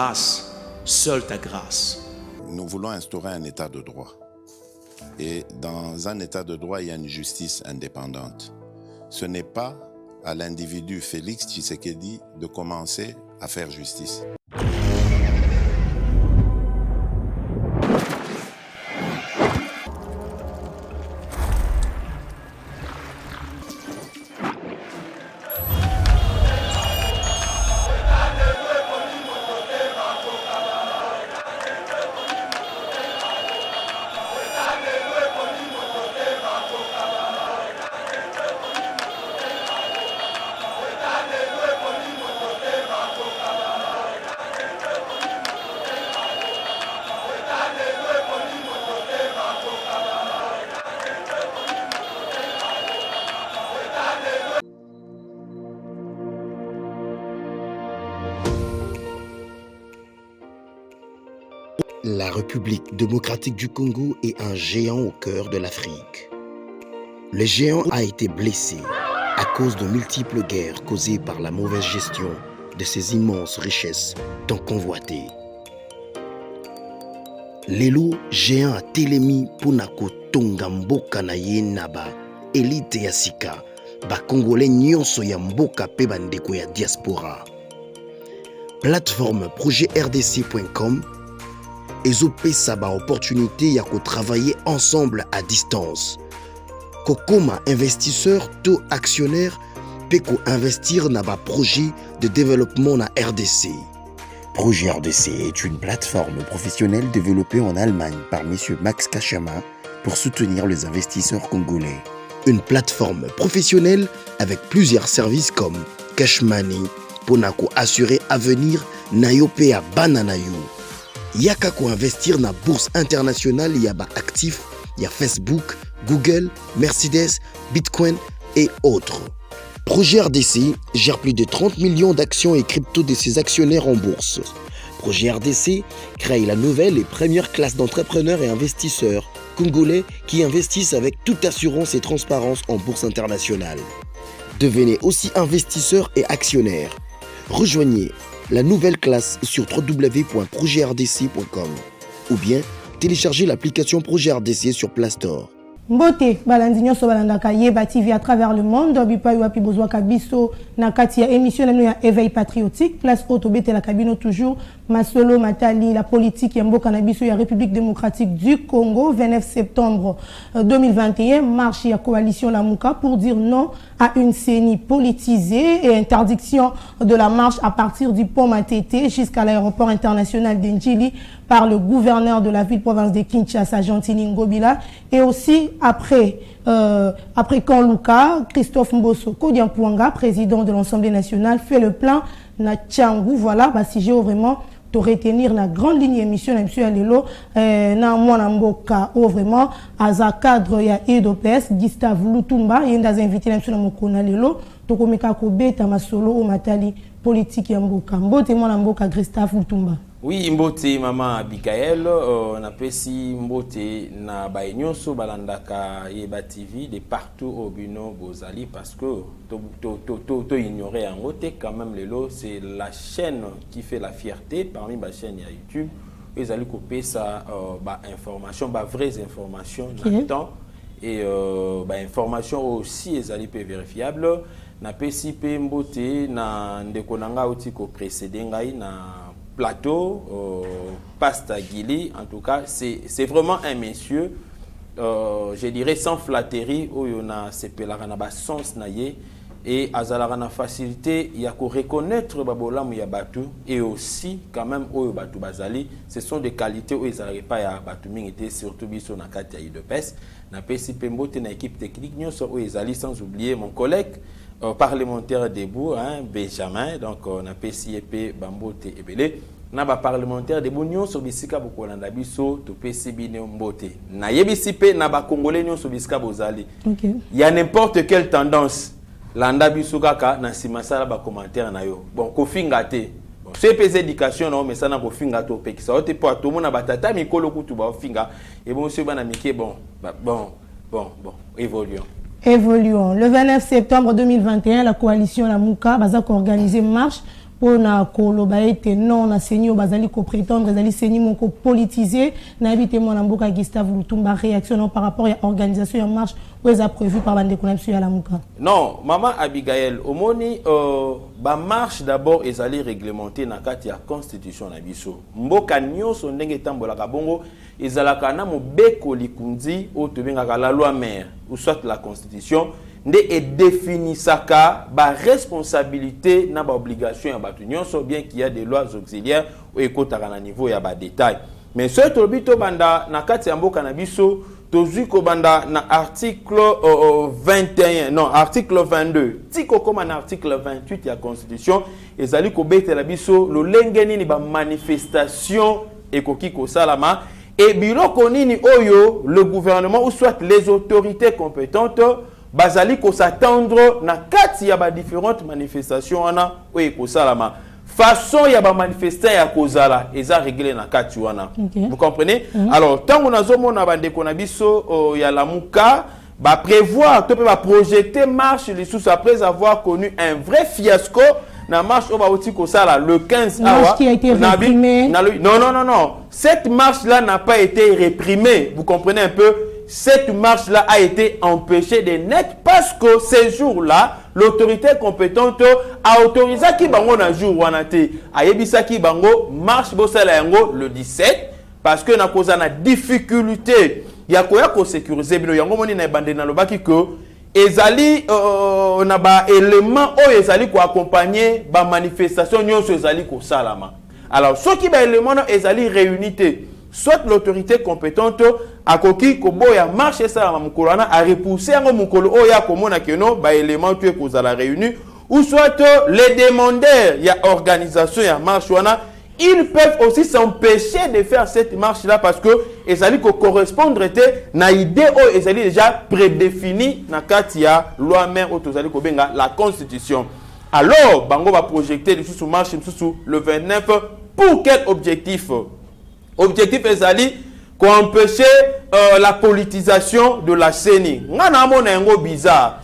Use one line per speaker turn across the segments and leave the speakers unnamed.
grâce, seule ta grâce.
Nous voulons instaurer un état de droit. Et dans un état de droit, il y a une justice indépendante. Ce n'est pas à l'individu Félix Tshisekedi de commencer à faire justice.
La République démocratique du Congo est un géant au cœur de l'Afrique. Le géant a été blessé à cause de multiples guerres causées par la mauvaise gestion de ses immenses richesses tant convoitées. Lelo géant a telemi pona kotonga mboka na ye na ba élite ya sika ba congolais nyonso ya mboka pe bandeko ya diaspora. Plateforme projetrdc.com ezopesa ba opportunité ya ko travailler ensemble à distance. Kokoma investisseur to actionnaire pe ko investir na ba projet de développement na RDC. Projet RDC est une plateforme professionnelle développée en Allemagne par M. Max Kachama pour soutenir les investisseurs congolais. Une plateforme professionnelle avec plusieurs services comme Cash Money, Ponako assurer avenir Nayope à Bananayo. Yaka ko investir na bourse internationale yaba actifs, y a Facebook, Google, Mercedes, Bitcoin et autres. Projet RDC gère plus de 30 millions d'actions et crypto de ses actionnaires en bourse. Projet RDC crée la nouvelle et première classe d'entrepreneurs et investisseurs congolais qui investissent avec toute assurance et transparence en bourse internationale. Devenez aussi investisseur et actionnaire. Rejoignez la nouvelle classe sur www.projetrdc.com ou bien téléchargez l'application Projet RDC sur Play Store.
Mbote balandi nyonso balandaka Yeba TV à travers le monde bipa wapi bozwa kabiso na kati ya émission ya éveil patriotique place autobete la cabine toujours masolo matali la politique ya mboka na biso ya République démocratique du Congo 29 septembre 2021 marche ya coalition Lamuka pour dire non à une CENI politisée et interdiction de la marche à partir du pont Matete jusqu'à l'aéroport international d'Ndjili par le gouverneur de la ville-province de Kinshasa, Gentini Ngobila, et aussi après Kanluka, Christophe Mbosso Kodiampouanga, président de l'Assemblée nationale, fait le plan na Tchangou. Voilà, si j'ai vraiment de retenir la grande ligne émission na monsieur Alelo na mwana mboka ou vraiment à za cadre ya EDOPS Gustave Lutumba yenda za invité na monsieur na mokona lelo to komeka ko beta masolo o matali politique ya mboka mbote mwana mboka Gustave Lutumba.
Oui, mbote mama Abigail, na pesi mbote na baïnyonso balandaka Yeba TV de partout au Bino Bozali parce que to ignorer en côté quand même lelo c'est la chaîne qui fait la fierté parmi les chaînes ya YouTube. Ils allaient couper ça information, vraies informations dans le temps et information aussi ils allaient peu vérifiables. Na pesi pe mbote na ndekonanga otiko précédé ngai na plateau, Pasta Gili, en tout cas, c'est vraiment un monsieur, je dirais sans flatterie, où il y a ce sens naïe et azalarana facilité, il y a qu'à reconnaître babolam yabatu et aussi quand même où batu bazali, ce sont des qualités où ils n'arrivent pas à batu mingité surtout biso na kati ya idepes, na pesi pembote na équipe technique nyonso où ils allaient sans oublier mon collègue parlementaire debout, hein, Benjamin, donc on a PCP Bambote et Belé. Na ba parlementaire debout nyon so bisika bokolanda biso to PCB Mbote. Na yebisipe na ba congolais nyon so bisika bozali. OK. Il y a n'importe quelle tendance landa biso kaka na simasala ba commentaire na yo. Bon ko finga te. Bon c'est pes éducation non mais ça na ko finga to pe ki ça ote po to mona batata mikolo kutu ba finga et bon monsieur bana mike bon évoluons. Évoluons.
Le 29 septembre 2021, la coalition Lamuka a organisé une marche pona koloba ete non na seni bazali ko prétendre ezali seni moko politisé na habité mon mboka Gustave Lutumba réaction par rapport à organisation ya marche où est prévu par bande connexion ya Lamuka.
Non, maman Abigail, omoni ba marche d'abord ezali réglementé na kati ya constitution na biso. Mboka nyonso ndenge tambolaka bongo ezalaka na mobeko likunzi o tobengaka la loi mère ou soit la constitution nde e définissaka ba responsabilité na ba obligation ya batu nyonso bien qu'il y a des lois auxiliaires ou ekotaka na niveau ya ba détail. Mais ce tobito banda na kati ya mboka na biso tozui ko banda na article 21 non article 22 tiko koma na article 28 ya constitution ezali ko betela biso lo lengeni ni ba manifestation ekoki ko salama et biloko nini oyo le gouvernement ou soit les autorités compétentes bazali ko s'attendre na kati ya ba différentes manifestations ana oyo ko salama façon ya ba manifestant ya kozala eza réglé na kati wana. Vous comprenez? Alors tango nazomona bande ko na biso ya Lamuka ba prévoir to peut ba projeter marche les sous après avoir connu un vrai fiasco na marche oba oti ko sala le 15 awa
qui a été réprimée.
Non, cette marche là n'a pas été réprimée, vous comprenez un peu. Cette marche-là a été empêchée de net parce que ces jours-là, l'autorité compétente a autorisé qui bango na jour wanate. Ayebisa ki bango marche bosala yango le 17 parce que na cause na difficulté ya koya ko sécuriser bino yango moni na bande na lobaki que ezali na ba élément o ezali ko accompagner ba manifestation nyonso ezali ko salama. Alors ceux qui ba élément ezali réunité soit l'autorité compétente a koki koboya marche ça mukolo na a repousser ngo mukolo oya komona keno ba élément tu ko la réunie ou soit les demandeurs il y a organisation ya marche wana ils peuvent aussi s'empêcher de faire cette marche là parce que ezali ko correspondre na idée o ezali déjà prédéfinie na kati ya loi mère otozali ko benga la constitution. Alors bango va projeter sous marche sous le 29 pour quel objectif? Objectif ezali ko empêcher la politisation de la CENI. Ngana mona ngo bizarre.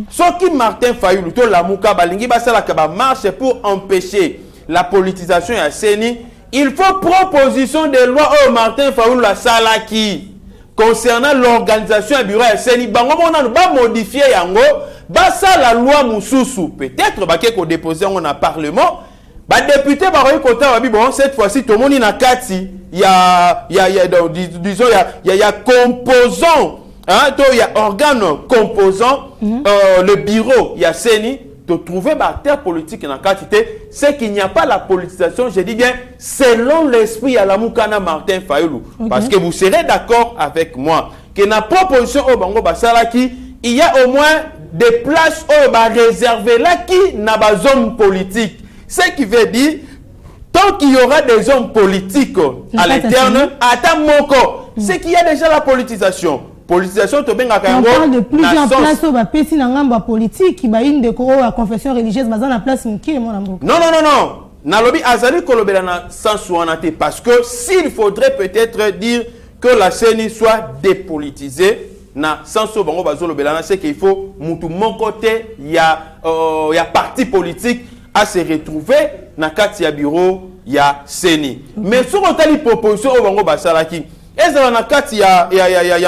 Soki Martin Fayulu to Lamuka balingi basala ka ba marche pour empêcher la politisation de la CENI, il faut proposition de loi au Martin Fayulu la salaki concernant l'organisation du bureau de CENI. Bango mona ba modifier yango, ba la loi mususu. Peut-être ba ke ko déposer on a parlement. Ba député ba royi kota ba bi bon cette fois-ci tout monde na kati disons il y a composant hein to il y a organe composant le bureau il y a CENI de trouver ba terre politique na kati c'est qu'il n'y a pas la politisation je dis bien selon l'esprit à la Mukana Martin Fayulu parce que vous serez d'accord avec moi que na proposition au bango basala qui il y a au moins des places au ba réserver là qui na ba zone politique. Ce qui veut dire, tant qu'il y aura des hommes politiques à l'interne, c'est qu'il y a déjà la politisation. Politisation, on
parle de plusieurs places où il y a des politiques qui ont des confessions religieuses, mais dans la place où il y a
Non. Nalobi azali kolobela na sens wanate parce que s'il faudrait peut-être dire que la CENI soit dépolitisée, na sens où bango bazolobela c'est qu'il faut mutu mon côté il y a parti politique à se retrouver na kati ya bureau ya CENI. Mais sur otali proposition au bango basalaki ezala na kati ya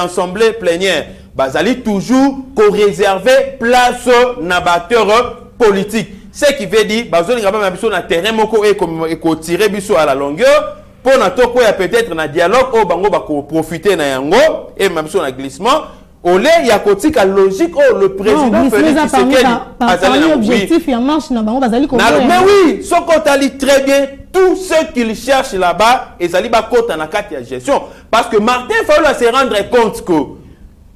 assemblée plénière bazali toujours ko réserver place na batteur politique. Ce qui veut dire bazoli ngaba biso na terrain moko et ko tirer biso à la longueur pour na toko ya peut-être na dialogue au bango ba ko profiter na yango et même sur na glissement. Olé ya kotika logique le président Félix Tshisekedi
objectif ya marche na bango bazali ko
mais oui sokotali très bien tout ce qu'il cherche là-bas ezali ba kota na kati ya gestion parce que Martin Fayulu va se rendre compte que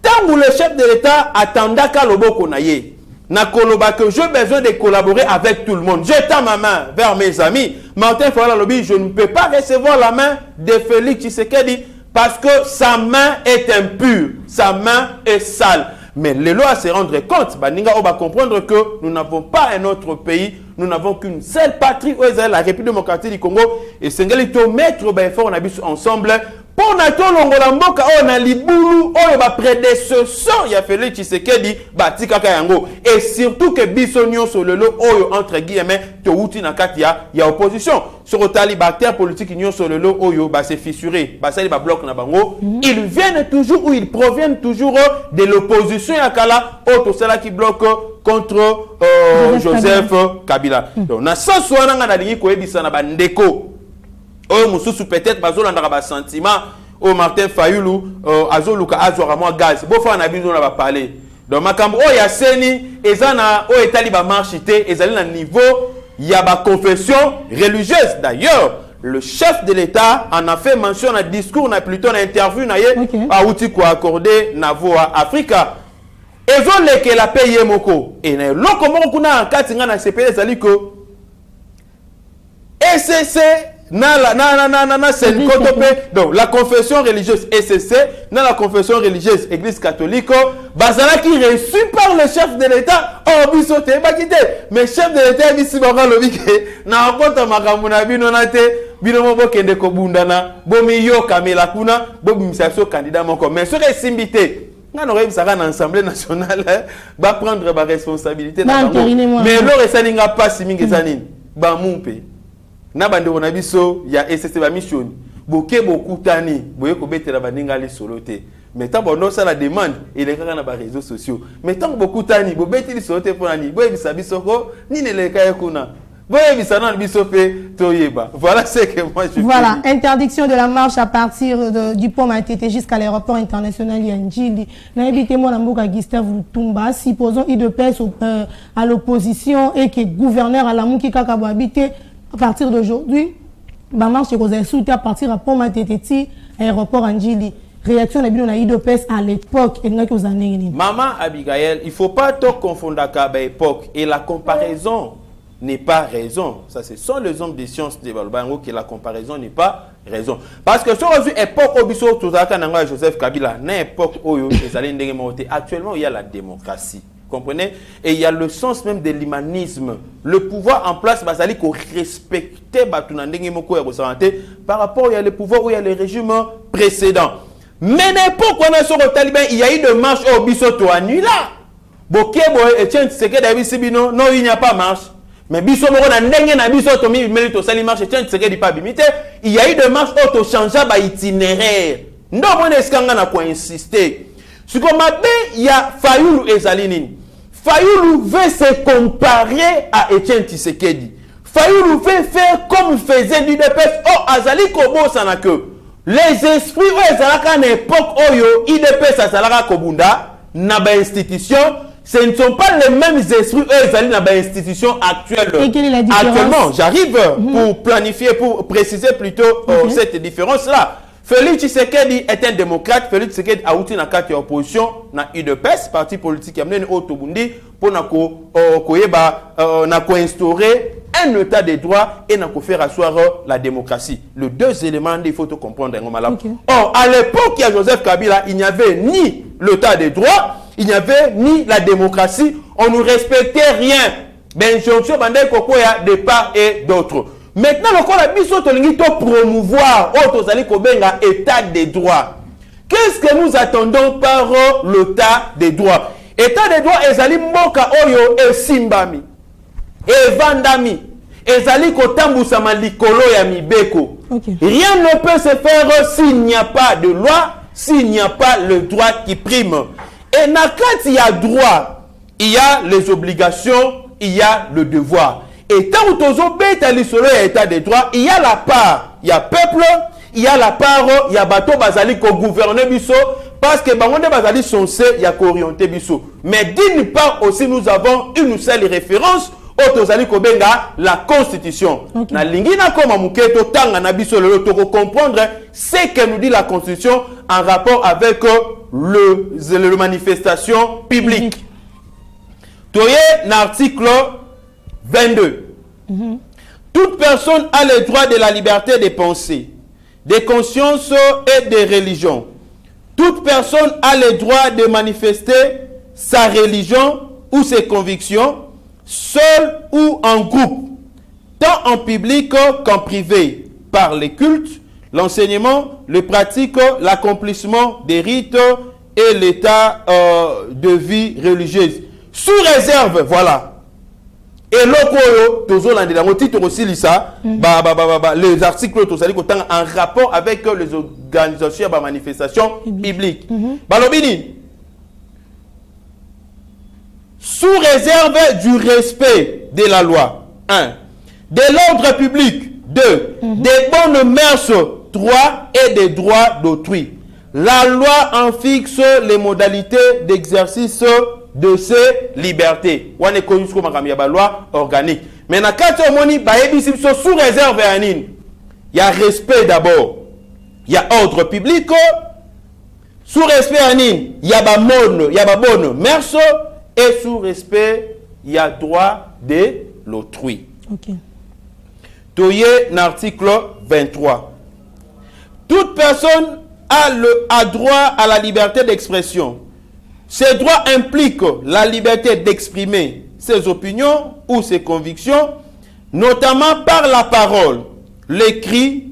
tant que le chef de l'État attendait qu'à loboko na ye na koloba que j'ai besoin de collaborer avec tout le monde. Je tends ma main vers mes amis. Martin Fayulu lobby, je ne peux pas recevoir la main de Félix Tshisekedi parce que sa main est impure, sa main est sale. Mais les lois se rendre compte, Baninga on va comprendre que nous n'avons pas un autre pays, nous n'avons qu'une seule patrie, la République démocratique du Congo, et Sengali to mettre effort ensemble Pour nato longola mboka o na libulu o ba prédécesseur ya Félix Tshisekedi batika yango et surtout que biso nyonso lelo oyo entre guillemets to uti na kati ya opposition sur otali acteurs politiques nyonso lelo oyo ba se fissuré ba sali ba bloc na bango ils viennent toujours ou ils proviennent toujours de l'opposition ya kala o to sala qui bloque contre Joseph Kabila. Donc na sanso wana nga na lingi ko ebisa na bandeko oyo mususu peut-être bazolanda ba sentiment o Martin Fayulu azoluka azwara moi gaz bo fa na biso na ba parler donc makambo o ya seni ezana o etali ba marchité ezali na niveau ya ba confession religieuse. D'ailleurs le chef de l'État en a fait mention dans discours na plutôt na interview na ye a outi ko accorder na voix Africa ezoleke la paye moko et na loko moko kuna kati nga na CPD ezali ko SCC donc la confession religieuse SCC dans la confession religieuse Église catholique bazala qui reçu par le chef de l'État oh bisote bakite mais chef de l'État bisi banga lobike na okota makambo na bino na te bino mo bokende ko bundana bomi yo kamela kuna bobimisa so candidat moko mais so resimbité nga no rebisaka na Assemblée nationale ba prendre ba responsabilité na bango mais lo resalinga pasi mingi zanini ba mumpe na bandeko na biso ya SSC ba mission boke bokutani boye ko betela baninga li solote mais tant bono ça la demande il est na ba réseaux sociaux mais tant bokutani bo beteli solote pona ni boye bisa biso ko ni ne le kaya kuna boye bisa na biso pe toyeba. Voilà ce que moi je
voilà interdiction de la marche à partir du pont Matete jusqu'à l'aéroport international Yandjili na évité mon amboka Gustave Lutumba supposons IDPS à l'opposition et que gouverneur à la Mouki Kakabo habité à partir d'aujourd'hui, ma marche est soutenu à partir à Pont Matete, aéroport Anjili. Réaction de la IDPS à l'époque.
Maman Abigail, il ne faut pas tout confondre avec l'époque. Et la comparaison n'est pas raison. Ça, ce sont les hommes des sciences de Balbango que la comparaison n'est pas raison. Parce que sur l'époque où Joseph Kabila, dans l'époque où actuellement il y a la démocratie. Comprenez? Et il y a le sens même de l'humanisme. Le pouvoir en place, il faut respecter par rapport à le pouvoir où il y a le régime précédent. Mais n'importe quoi sur le Taliban, il y a eu de marche au Bissoto annulé. Boké, et tiens, c'est que David Sibino, non, il n'y a pas marche. Mais Bissoto, il y a eu de marche au changer d'itinéraire. Non, on est n'a pas insisté. Ce qu'on m'a dit, il y a Fayulu et Zalinine. Fayulu veut se comparer à Etienne Tshisekedi. Fayulu veut faire comme faisait l'IDPS. Oh, Azali Kobo Sanake. Les esprits où Ezalaka à l'époque où l'IDPS Azalaka Kobunda, Naba institution, ce ne sont pas les mêmes esprits où Ezali Naba institution actuelle.
Et quelle est la différence?
Actuellement, j'arrive pour planifier, pour préciser plutôt cette différence-là. Félix Tshisekedi est un démocrate. Félix Tshisekedi a outil na carte opposition na UDPS, parti politique yamne au Tobundi pour instaurer un état de droit et na faire asseoir la démocratie. Les deux éléments il faut tout comprendre. Or à l'époque il y a Joseph Kabila, il n'y avait ni l'état de droit, il n'y avait ni la démocratie. On ne respectait rien. Ben jonction bandai kokoya de part et d'autre. Maintenant, le biso tolingi to promouvoir état de droit. Qu'est-ce que nous attendons par l'état de droit? État de droit ezali mboka oyo esimbami, evandami, ezali kotambusama likolo ya mibeko. Rien ne peut se faire s'il n'y a pas de loi, s'il n'y a pas le droit qui prime. Et quand il y a droit, il y a les obligations, il y a le devoir. Et tant que tu as l'état de droit, il y a la part, il y a peuple, il y a la part, il y a bateau bazali ko gouverner biso, parce que bangonde bazali censé, il y a orienter biso. Mais d'une part aussi, nous avons une seule référence, Otozali Kobenga, la Constitution. Na lingina koma muketo tanga na biso le toko comprendre ce que nous dit la Constitution en rapport avec le manifestation publique. Toye l'article 22. Toute personne a le droit de la liberté de pensée, de conscience et de religion. Toute personne a le droit de manifester sa religion ou ses convictions, seul ou en groupe, tant en public qu'en privé, par les cultes, l'enseignement, les pratiques, l'accomplissement des rites et l'état de vie religieuse. Sous réserve, voilà. Et l'autre, les articles en rapport avec les organisations et manifestations publiques. Balobini, sous réserve du respect de la loi, 1. De l'ordre public, 2. Des bonnes mœurs, 3. Et des droits d'autrui. La loi en fixe les modalités d'exercice de ces libertés. On est connu comme la loi organique. Mais dans le cas sous réserve, il y a respect d'abord. Il y a ordre public. Sous respect, il y a bonne mœurs. Et sous respect, il y a droit de l'autrui.
Ok.
Toye l'article 23. Toute personne a droit à la liberté d'expression. Ces droits impliquent la liberté d'exprimer ses opinions ou ses convictions, notamment par la parole, l'écrit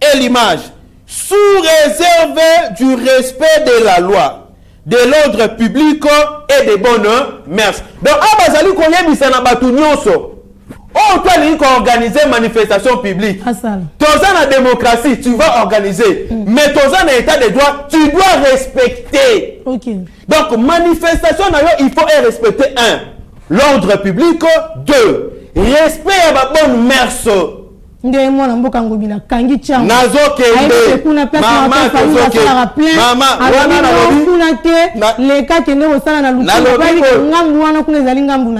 et l'image, sous réserve du respect de la loi, de l'ordre public et des bonnes mœurs. Donc, Abazali Koye Bisana Batunyonso. Oh, toi, tu as organisé une manifestation publique. Tu as la démocratie, tu vas organiser. Mais tu as un état de droit, tu dois respecter.
Okay.
Donc, manifestation, il faut respecter 1. L'ordre public. 2. Respect à la bonne mœurs.
Nazo
kende mama tozoke mama wana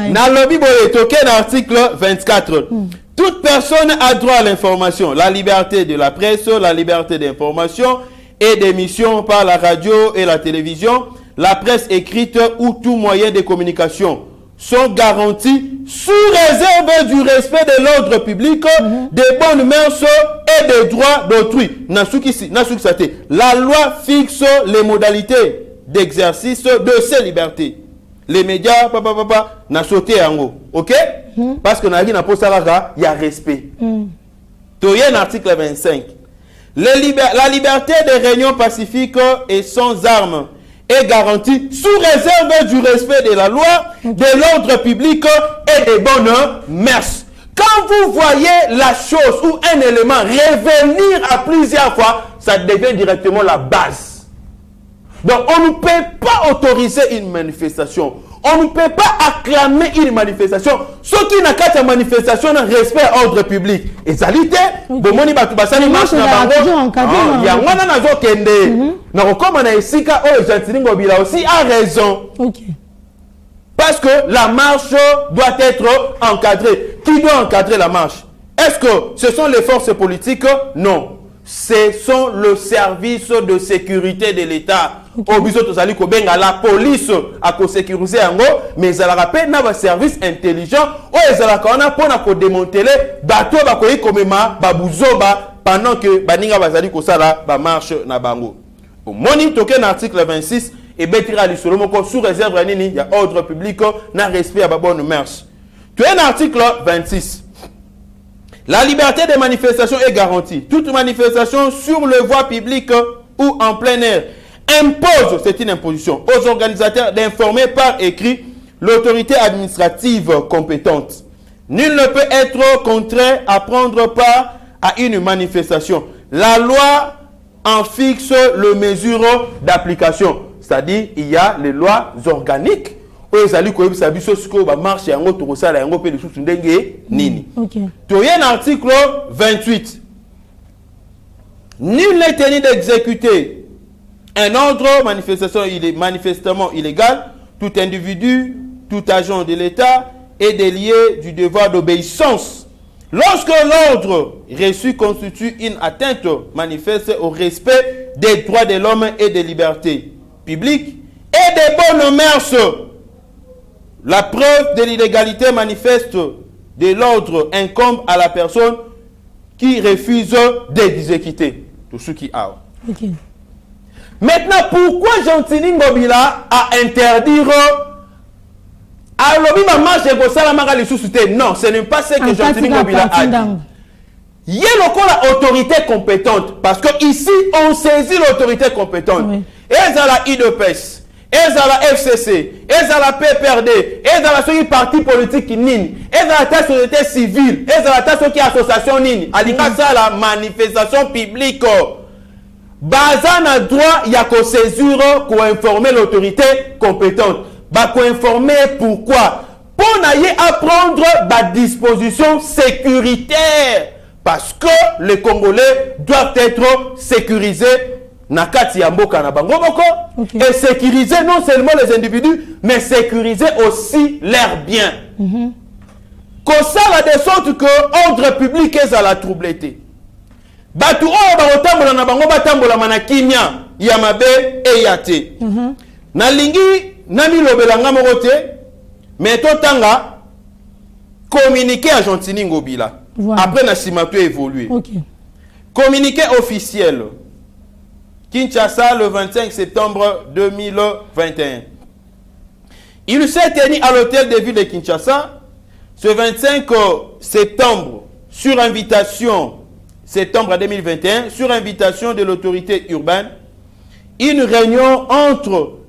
na lobi boye toke na article 24. Toute personne a droit à l'information, la liberté de la presse, la liberté d'information et d'émission par la radio et la télévision, la presse écrite ou tout moyen de communication sont garantis sous réserve du respect de l'ordre public, des bonnes mœurs et des droits d'autrui. La loi fixe les modalités d'exercice de ces libertés. Les médias, n'a sauté en haut. Ok? Parce que n'a pas ça, il y a respect. Toye l'article 25. La liberté des réunions pacifiques et sans armes est garantie sous réserve du respect de la loi, de l'ordre public et des bonnes mœurs. Quand vous voyez la chose ou un élément revenir à plusieurs fois, ça devient directement la base. Donc on ne peut pas autoriser une manifestation. On ne peut pas acclamer une manifestation. Ce qui n'a qu'à cette manifestation, respect à l'ordre public. Et ça l'était. Bomoni batubasani marche na bango. Il y a un nazo kende. Na okoma na esika o Jantiningo Bila aussi a raison. Parce que la marche doit être encadrée. Qui doit encadrer la marche? Est-ce que ce sont les forces politiques? Non. Ce sont le service de sécurité de l'État. Au biso tozali ko benga la police à ko sécuriser yango, mais ça la rappelle na ba service intelligent o ezala ka ona pona ko démanteler bato ba ko ikomema babuzoba pendant que baninga bazali ko sala ba marche na bango. Au moni token article 26 et betira li solo moko sous réserve nini ya ordre public na respect à ba bonne mœurs. Tu es article 26. La liberté de manifestation est garantie. Toute manifestation sur le voie publique ou en plein air impose, c'est une imposition, aux organisateurs d'informer par écrit l'autorité administrative compétente. Nul ne peut être contraint à prendre part à une manifestation. La loi en fixe les mesures d'application. C'est-à-dire, il y a les lois organiques. Article 28. Nul n'est tenu d'exécuter un ordre il est manifestement illégal. Tout individu, tout agent de l'État est délié du devoir d'obéissance. Lorsque l'ordre reçu constitue une atteinte manifeste au respect des droits de l'homme et des libertés publiques et des bonnes mœurs, la preuve de l'illégalité manifeste de l'ordre incombe à la personne qui refuse d'exécuter tout ce qui a. Maintenant, pourquoi Jantiningo Bila a interdire à l'obima marche et Gossala Magali sous-souté? Non, ce n'est pas ce que Jantiningo Bila a dit. Il y a l'autorité compétente. Parce que ici, on saisit l'autorité compétente. Oui. Et à la IDPS, et à la FCC, et à la PPRD, et à la parti politique nini, et à la société civile, et à la association nini. À la manifestation publique. Bazan a droit, il y a qu'au saisir pour informer l'autorité compétente. Pour informer pourquoi. Pour n'aller à prendre la disposition sécuritaire. Parce que les Congolais doivent être sécurisés. Nakati ya mboka na bango moko. Et sécuriser non seulement les individus, mais sécuriser aussi leurs biens. Comme ça, la sorte que l'ordre public est à la troubleté. Batu oyo bakotambola na bango batambola manakimia ya mabe e yate. Na lingi nami lobelanga moko te, mais totanga communiqué à Gentini Ngobila. Voilà. Après na simato évolué. Communiqué officiel. Kinshasa le 25 septembre 2021. Il s'est tenu à l'hôtel de ville de Kinshasa ce 25 septembre sur invitation septembre 2021, sur invitation de l'autorité urbaine, une réunion entre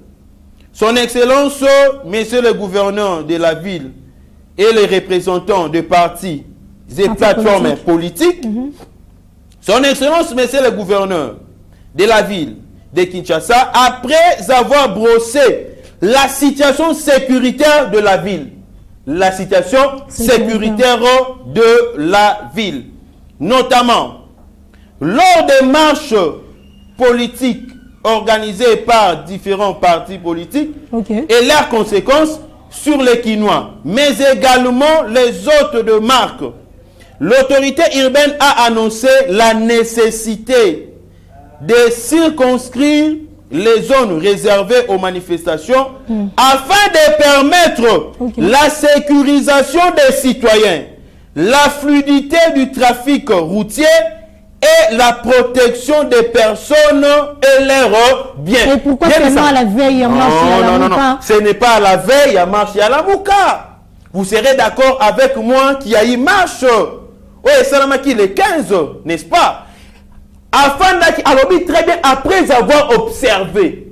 son Excellence, Monsieur le gouverneur de la ville et les représentants des partis et plateformes politiques. Son Excellence, Monsieur le gouverneur de la ville de Kinshasa, après avoir brossé la situation sécuritaire de la ville. La situation sécuritaire de la ville. Notamment, lors des marches politiques organisées par différents partis politiques et leurs conséquences sur les Quinois, mais également les hôtes de marque, l'autorité urbaine a annoncé la nécessité de circonscrire les zones réservées aux manifestations afin de permettre la sécurisation des citoyens, la fluidité du trafic routier et la protection des personnes et leurs biens.
Et pourquoi seulement à la veille à marche à la Mouka?
Non, ce n'est pas à la veille à marche à la Mouka. Vous serez d'accord avec moi qu'il y a eu marche. Oui, c'est le 15, n'est-ce pas? Afin d'être très bien après avoir observé.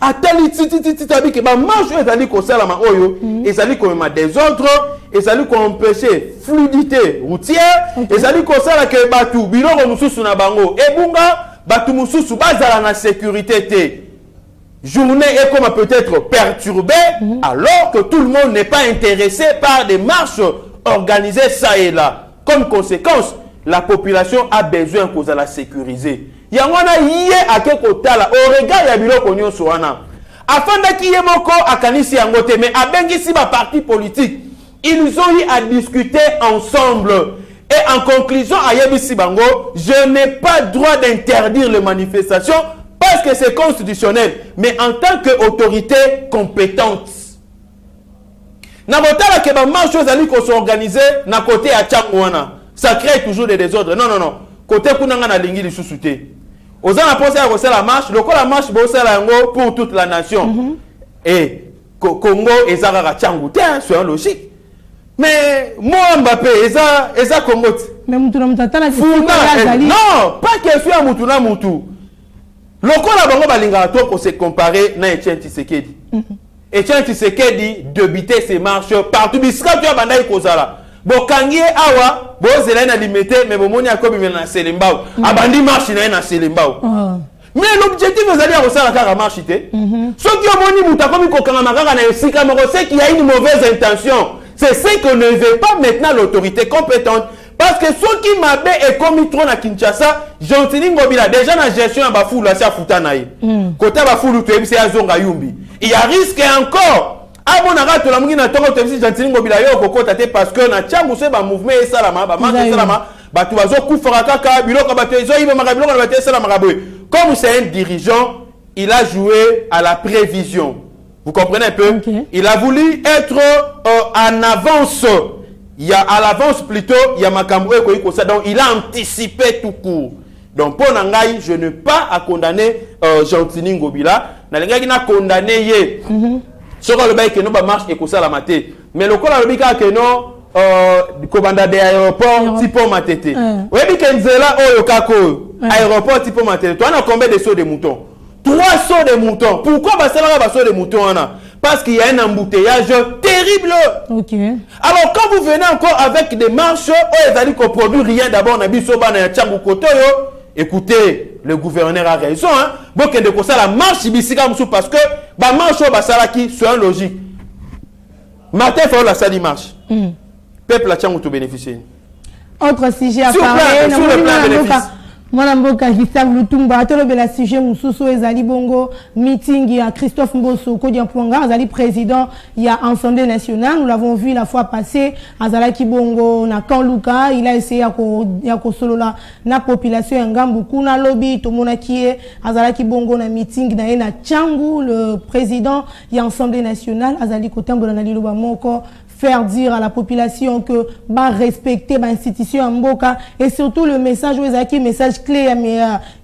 Atali titi que ma marche est allée comme ça la maoyo et ça lui comme des ordres et ça lui comme empêcher fluidité routière et ça lui comme ça que batu biloko mususu na bango et bunga batu mususu bazala na sécurité té journée est comme peut-être perturbée alors que tout le monde n'est pas intéressé par des marches organisées ça et là. Comme conséquence, la population a besoin qu'on la sécuriser. Il y a un yé à quelque tala au regard ya biloko nyonso wana afin d'aki yemoko akanisi yangote mais abengisi ba parti politique ils ont eu à discuter ensemble et en conclusion à yebisi bango je n'ai pas droit d'interdire les manifestations parce que c'est constitutionnel mais en tant qu'autorité compétente na botala ke ba marche ezali ko s'organiser na côté ya Tchangwana ça crée toujours des désordres non côté kunanga na lingi lisusu te. Aux gens pensé à la marche, le la marche pour toute la nation. Et Congo et Zara Tchangou, c'est un logique. Mais moi Mbappé, et ça Congo.
Mais Moutouna Moutata,
non, pas question à Moutouna Moutou. Le la bango balinga to se comparer na Etienne Tshisekedi. Etienne Tshisekedi débiter ses marches partout. Biska tu as bandai kozala. Bokangie awa bozela na limité mais bomoni akobi na Selembao abandi marche na Selembao mais l'objectif vous allez resala kaka marche té ceux qui omoni mutakomi kokanga makaka na esika moko c'est qu'il y a une mauvaise intention c'est ce que ne veut pas maintenant l'autorité compétente parce que ceux qui m'abe et commis trop na Kinshasa Gentini Ngobila déjà na gestion ya bafoulu asi afuta na ye côté bafoulu to ebisi azonga yumbi il y a risque encore Abo na gato la mungi na tongo tebisi Gentini Ngobila yo kokota te parce que na tchangu se ba mouvement et salama ba marche salama ba tu bazo kufara kaka biloko ba tezo iba makabiloko na ba te salama kabwe comme c'est un dirigeant il a joué à la prévision vous comprenez un peu il a voulu être en avance il y a à l'avance plutôt il y a makambo eko iko ça donc il a anticipé tout court donc pour nangai je ne pas à condamner Gentini Ngobila na lengaki na condamner ye. Ce que le bail que nous marche et que ça la maté mais le col a le que non kobanda de aéroport tipo matete. Oui, bi kenzela oyo kako aéroport tipo matete. Toi, on a combien de sauts de moutons? 3 sauts de moutons. Pourquoi ba sauts de moutons on a? Parce qu'il y a un embouteillage terrible.
Ok.
Alors quand vous venez encore avec des marches, ils allaient qu'on produit rien d'abord on a vu soba na changu kotoyo. Écoutez, le gouverneur a raison hein. Bon que de ça la marche bisika musu parce que ba marche ba salaki c'est logique. Martin faut la salle marche. Peuple la changu to bénéficier.
Autre sujet à
sur
parler
sur le plan bénéfice.
Mwana mboka Gustave Lutumba atolobela sujet mususu ezali bongo meeting ya Christophe Mbosso Kodia Pwanga azali président ya Assemblée nationale. Nous l'avons vu la fois passée azala kibongo na Kanluka, il a essayé ya ko solola na population ya Ngambu kuna lobby tomona kie azala kibongo na meeting na na Tchangu. Le président ya Assemblée nationale azali kotambola na liloba moko faire dire à la population que va respecter l'institution en Mboka et surtout le message où ils message clé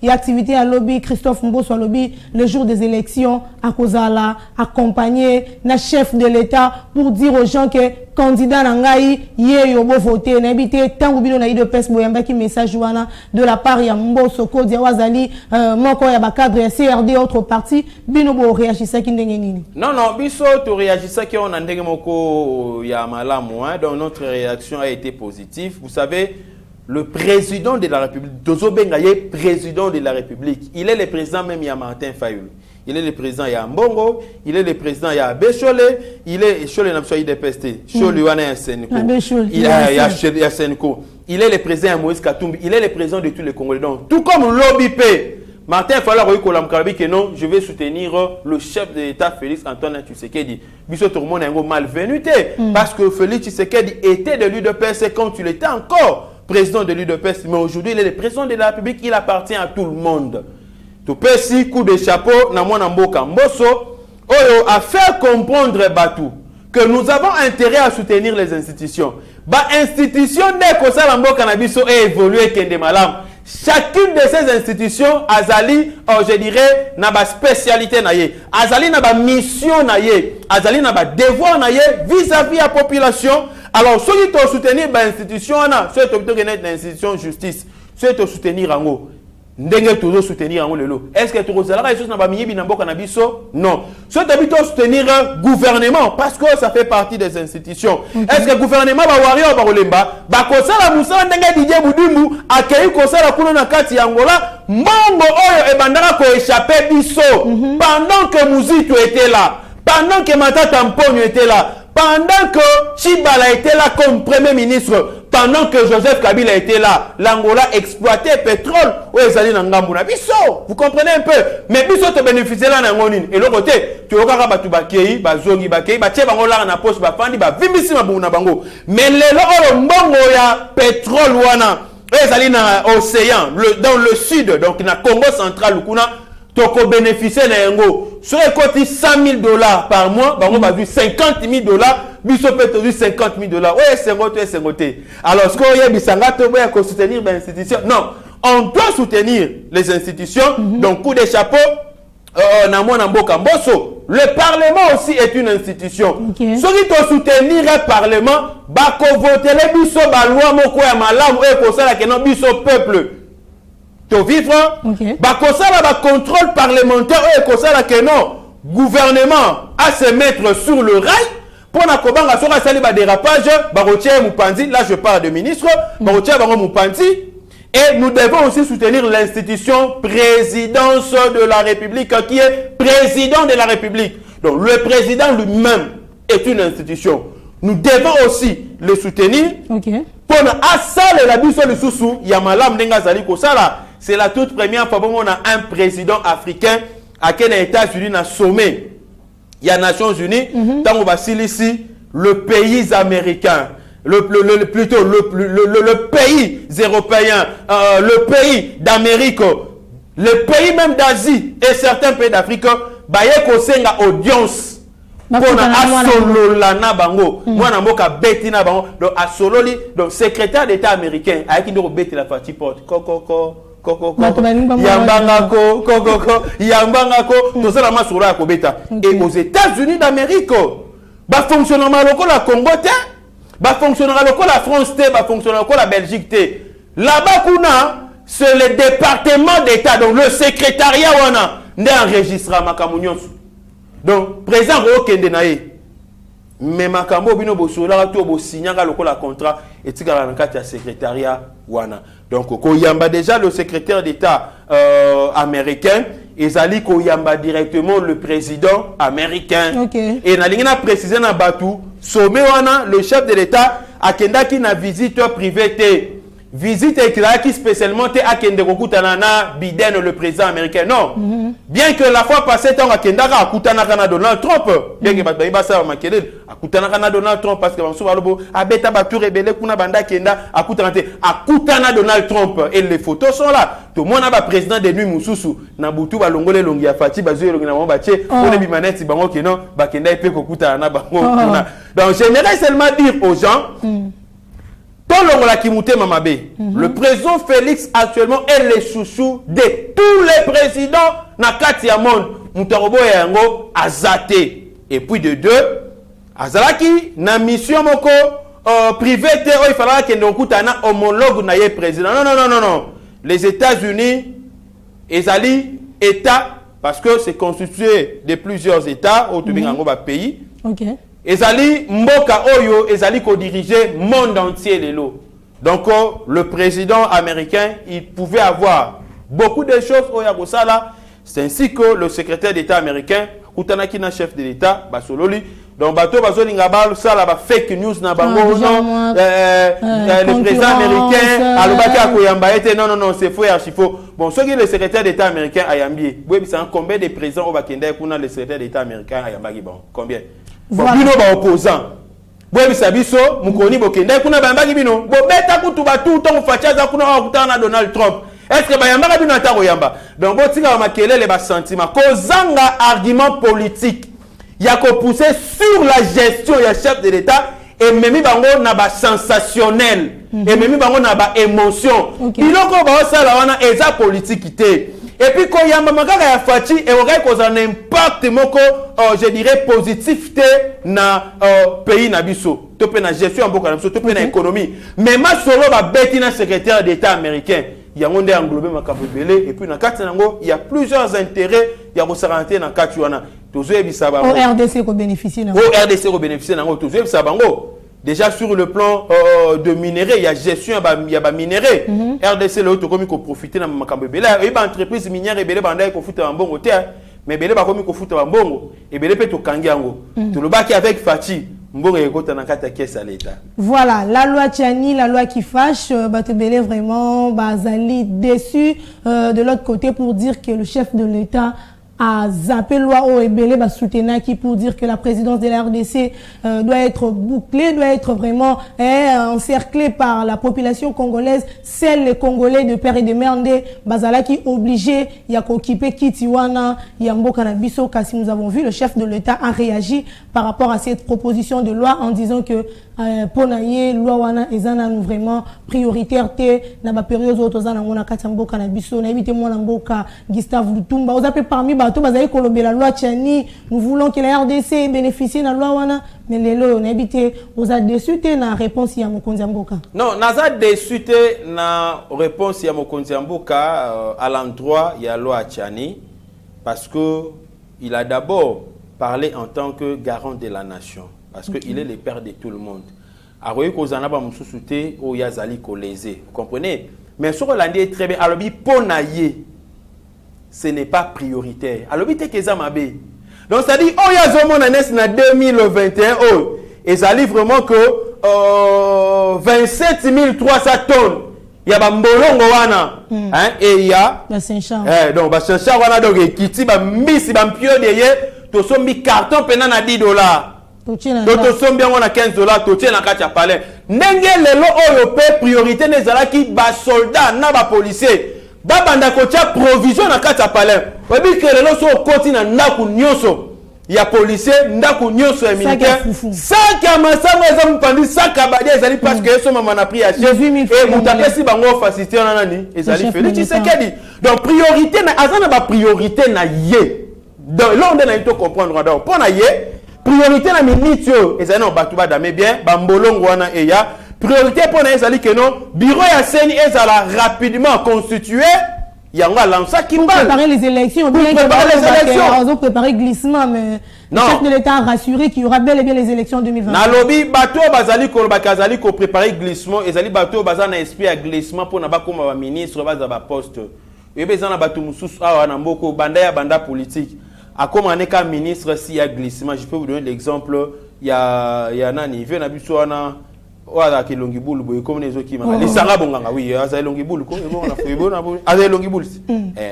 et activité à lobby Christophe Mbosso à lobby le jour des élections à Kozala accompagner na chef de l'État pour dire aux gens que candidat nangai ye yo bo voter na bité tangu bino na IDPS boyamba ki message wana de la part ya Mbosso Kodia wazali moko ya ba cadre ya CRD autre parti bino bo réagissa ki ndenge nini? Non
biso to réagissa ki on a ndenge moko ya malamu hein. Donc notre réaction a été positive. Vous savez, le président de la République, Dozo Bengaye, président de la République, il est le président même il y a Martin Fayulu. Il est le président il y a Mbongo, il est le président il y a Béchole, il est Chole Napsoï de Peste, Chole Wana Senko. Il y a Senko. Il est le président Moïse Katumbi, il est le président de tous les Congolais. Donc, tout comme lobby P, Martin Fayulu que non, je vais soutenir le chef de l'État Félix Antoine Tshisekedi. Biso tout le monde est malvenu parce que Félix Tshisekedi était de l'UDPS quand il était encore président de l'UDPS, mais aujourd'hui il est le président de la République, il appartient à tout le monde. Tout petit coup de chapeau na mwana mboka Mbosso oyo a faire comprendre Batou que nous avons intérêt à soutenir les institutions. Ba institution de kosala mboka na biso et évoluer kende malam. Chacune de ces institutions azali je dirais na ba spécialité na ye, azali na ba mission na ye, azali na ba devoir na ye vis-à-vis la population. Alors ceux qui te soutenir ba institution na, ceux qui te connaître l'institution justice, ceux qui te soutenir ango ndenge toujours soutenir ango lelo. Est-ce que tu rozala les choses na ba miyebi na mboka na biso? Non. Ceux qui te soutenir gouvernement parce que ça fait partie des institutions. Est-ce que gouvernement ba warrior ba olemba ba kosala musala ndenge Didier Boudimbu akei kosala kuna na kati ya Angola mbongo oyo ebandaka ko échapper biso pendant que Muzitu était là, pendant que Matata Mponyo était là, pendant que Chibala était là comme premier ministre, pendant que Joseph Kabila était là, l'Angola exploitait pétrole. Vous comprenez un peu? Mais biso te bénéficier là n'angonin. Et l'autre côté, tu vois quand batu bakei, bazongi bakei, batie bango là na poche ba fandi ba vimisi mabuna bango. Mais les lo mbongo ya pétrole wana, ezali na océan, dans le sud, donc na Congo central kuna. Toko bénéficier na yango sur les côtés $100,000 par mois, bango ba vu $50,000, biso peut te 50,000 $. Ouais, c'est ngoté. Alors ce qu'on y a bisanga to boya ko soutenir ben institution. Non, on doit soutenir les institutions. Donc coup de chapeau na mwana mboka Mbosso. Le parlement aussi est une institution. Ceux qui te soutenir le parlement, ba ko voter les biso ba loi moko ya malamu e ko sala que non biso peuple. To vivre, bakosala ba contrôle parlementaire et kosala que non, gouvernement à se mettre sur le rail pour na kobanga soka sali ba dérapage, ba rotier Mupanzi, là je parle de ministre, ba rotier bango Mupanzi et nous devons aussi soutenir l'institution présidence de la République qui est président de la République. Donc le président lui-même est une institution. Nous devons aussi le soutenir. Pour assaler la biso le sousou, yamalam nenga zali kosala. C'est la toute première fois qu'on a un président africain à quel États-Unis a sommet. Il y a Nations Unies, tant on va ici le pays américain, plutôt le pays européen, le pays d'Amérique, le pays même d'Asie et certains pays d'Afrique, baye kosenga audience. Pour asolola na bango, moi na mboka beti na bango, donc asololi, donc secrétaire d'État américain, avec une beti la fati porte, Yambangako, tout ça la masura kobeta. Et aux États-Unis d'Amérique, ba fonctionnement local la Congo va fonctionnera la France te, va fonctionnera la Belgique te. Là-bas kuna c'est le département d'État, donc le secrétariat wana ne enregistra makambo nyonso. Donc président okende na ye. Mais makambo bino bosola to bo signanga lokola contrat et tika na kati ya secrétariat wana. Donc ko yamba déjà le secrétaire d'État américain ezali ko yamba directement le président américain.
Okay.
Et na lingina préciser na batu sommet wana le chef de l'État akendaki na visite privée te. Visite qui spécialement te akende kokutana na Biden le président américain. Non. Bien que la fois passée tant akendaka akutana na Donald Trump, bien que ba sa makelele akutana na Donald Trump parce que banso balobo abeta batu rebelle kuna banda kenda akutana Donald Trump et les photos sont là. Tout le monde a président de nuit mususu na butu balongole longi ya fati bazo longi na mo bache pour les bimaneti bango keno bakenda epe kokutana na bango kuna. Donc j'aimerais seulement dire aux gens le président Félix actuellement est le chouchou de tous les présidents na kati ya monde. Mutarobo yango azate. Et puis de deux, azalaki na mission moko privée te il fallait que ndokutana homologue na ye président. Non. Les États-Unis ezali état parce que c'est constitué de plusieurs états au pays.
OK.
Ezali mboka oyo ezali ko diriger monde entier lelo. Donc le président américain, il pouvait avoir beaucoup de choses oya kosala, c'est ainsi que le secrétaire d'État américain kutanaki na chef de l'État basololi. Donc bato bazolinga ba sala ba fake news na bango non le président américain alobaki akoyamba ete non c'est faux et archi faux. Bon ce qui le secrétaire d'État américain ayambi. Oui, c'est combien de présidents au bakenda kuna le secrétaire d'État américain ayambaki bon combien? Voilà. Bino ba opposant. Bwe bisabiso mukoni bokenda kuna bambaki bino. Bo beta kutu batu to fachaza kuna wakutana Donald Trump. Est-ce que bayamba bino atako yamba? Donc bo tika makelele ba sentiment kozanga argument politique. Ya ko pousser sur la gestion ya chef de l'État et memi bango na ba sensationnel et memi bango na ba émotion. Biloko ba sala wana eza politique té. Et puis quand yamba makaka ya fachi et aurait cause un impact moko je dirais positif na pays na biso to pe na gestion mboka na biso to pe na économie mais ma solo ba beti na secrétaire d'État américain yango nde englobé makambo belé et puis na kati nango il y a plusieurs intérêts ya ko s'arrêter na kati wana tozo ebisa bango
au RDC ko bénéficier nango tozo ebisa bango. Déjà sur le plan de minerais, il y a gestion, il y a minerais. RDC le auto comme qu'on profiter dans makambo bela et ba entreprise minière et bela banda ko futa mbongo te mais bela ba comme ko futa mbongo et bela pe to kangiango. To le baki avec Fati mbongo ekota na kata caisse à l'État. Voilà, la loi Tiani, la loi qui fâche, bato bela vraiment bazali déçu de l'autre côté pour dire que le chef de l'État a zappé loi au Ebele Soutenaki pour dire que la présidence de la RDC doit être bouclée, doit être vraiment encerclée par la population congolaise, celle les Congolais de père et de mère Bazala qui obligé ya occupé Kitiwana, Yambo Kanabiso, car si nous avons vu le chef de l'État a réagi par rapport à cette proposition de loi en disant que Ponaye, loi wana ezana nous vraiment prioritaire te na ba période otozana ngona katambo Kanabiso na éviter moi mboka Gustave Lutumba aux appelés parmi bato bazali kolombe la loi Tiani nous voulons que la RDC bénéficie de la loi wana mais les lois on a évité aux a déçu te na réponse ya mokonzi mboka
non naza déçu te na réponse ya mokonzi mboka à l'endroit ya loi Tiani parce que il a d'abord parlé en tant que garant de la nation parce que il est le père de tout le monde. Aroye kozana ba mususute o yazali koleze. Vous comprenez? Mais sur l'année est très bien. Alobi ponaye. Ce n'est pas prioritaire. Alobi te kezamabe. Donc ça dit oh yazomo nanes na 2021 oh ezali vraiment que 27 300 tonnes. Il y a bambolongo wana hein et il y a donc ba Saint-Charles wana donc kiti ba misi ba mpio deye to sombi carton pena na $10. Toto sombi on a $15 to tient na kati ya palais. Ndenge lelo oyo pe priorité nezalaki ba soldat na ba policier. Ba banda ko tia provision na kati ya palais. Webi ke lelo so koti na ndaku nyonso. Ya policier ndaku nyonso ya militaire. Saka masango eza mpandi saka badia ezali parce que so mama na pris à chef et mutapesi bango facilité na nani ezali Félix Tshisekedi. Donc priorité na azana ba priorité na ye. Donc là on a il faut comprendre donc pour na ye priorité na minute yo ezali na bato badame bien bambolongo wana eya priorité mpona ezali ke non bureau ya seni ezala rapidement constitué yango alansaki
pour préparer les élections bien
que
préparer glissement mais le chef de l'État a rassuré qu'il y aura bel et bien les élections 2020
nalobi bato bazali kolobaka azali ko préparer glissement ezali bato baza na esprit ya glissement mpona bakoma ba ministre baza ba poste yebe ezana bato mususu awa na mboko banda ya banda politique akoma neka ministre si ya glissement je peux vous donner l'exemple ya nani vient na biso wana wala ke longi bulu boy comme les autres qui m'a lisanga bonganga oui azali longi bulu ko bon na fo bona azali longi bulu